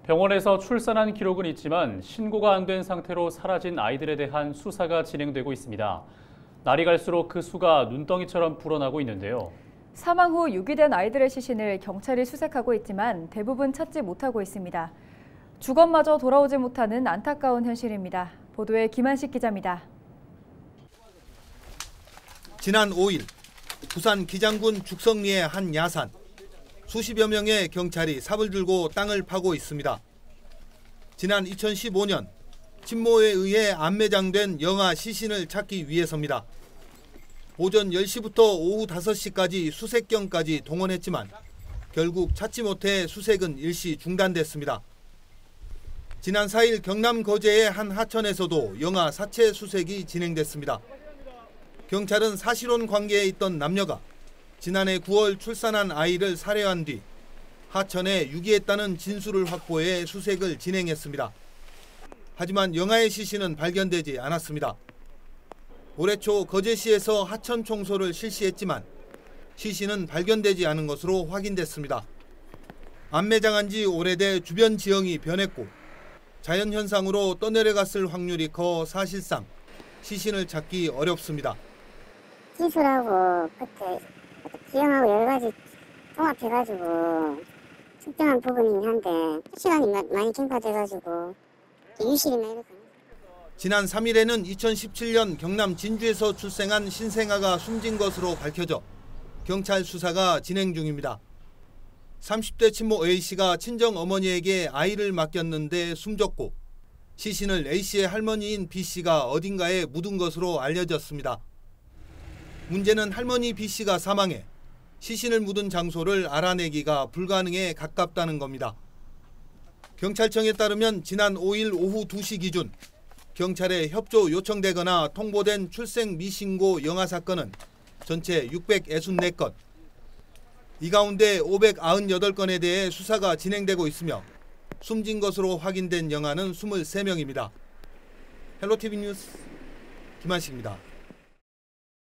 병원에서 출산한 기록은 있지만 신고가 안 된 상태로 사라진 아이들에 대한 수사가 진행되고 있습니다. 날이 갈수록 그 수가 눈덩이처럼 불어나고 있는데요. 사망 후 유기된 아이들의 시신을 경찰이 수색하고 있지만 대부분 찾지 못하고 있습니다. 주검마저 돌아오지 못하는 안타까운 현실입니다. 보도에 김한식 기자입니다. 지난 5일 부산 기장군 죽성리의 한 야산. 수십여 명의 경찰이 삽을 들고 땅을 파고 있습니다. 지난 2015년 친모에 의해 안매장된 영아 시신을 찾기 위해서입니다. 오전 10시부터 오후 5시까지 수색경까지 동원했지만 결국 찾지 못해 수색은 일시 중단됐습니다. 지난 4일 경남 거제의 한 하천에서도 영아 사체 수색이 진행됐습니다. 경찰은 사실혼 관계에 있던 남녀가 지난해 9월 출산한 아이를 살해한 뒤 하천에 유기했다는 진술을 확보해 수색을 진행했습니다. 하지만 영아의 시신은 발견되지 않았습니다. 올해 초 거제시에서 하천 청소를 실시했지만 시신은 발견되지 않은 것으로 확인됐습니다. 안매장한 지 오래돼 주변 지형이 변했고 자연현상으로 떠내려갔을 확률이 커 사실상 시신을 찾기 어렵습니다. 기술하고 그때 지형하고 여러 가지 통합해가지고 특정한 부분이긴 한데 시간이 많이 경과돼가지고 유실이나 이렇게. 지난 3일에는 2017년 경남 진주에서 출생한 신생아가 숨진 것으로 밝혀져 경찰 수사가 진행 중입니다. 30대 친모 A씨가 친정 어머니에게 아이를 맡겼는데 숨졌고 시신을 A씨의 할머니인 B씨가 어딘가에 묻은 것으로 알려졌습니다. 문제는 할머니 B씨가 사망해 시신을 묻은 장소를 알아내기가 불가능에 가깝다는 겁니다. 경찰청에 따르면 지난 5일 오후 2시 기준 경찰에 협조 요청되거나 통보된 출생 미신고 영아 사건은 전체 664건. 이 가운데 598건에 대해 수사가 진행되고 있으며 숨진 것으로 확인된 영아는 23명입니다. 헬로티비 뉴스 김한식입니다.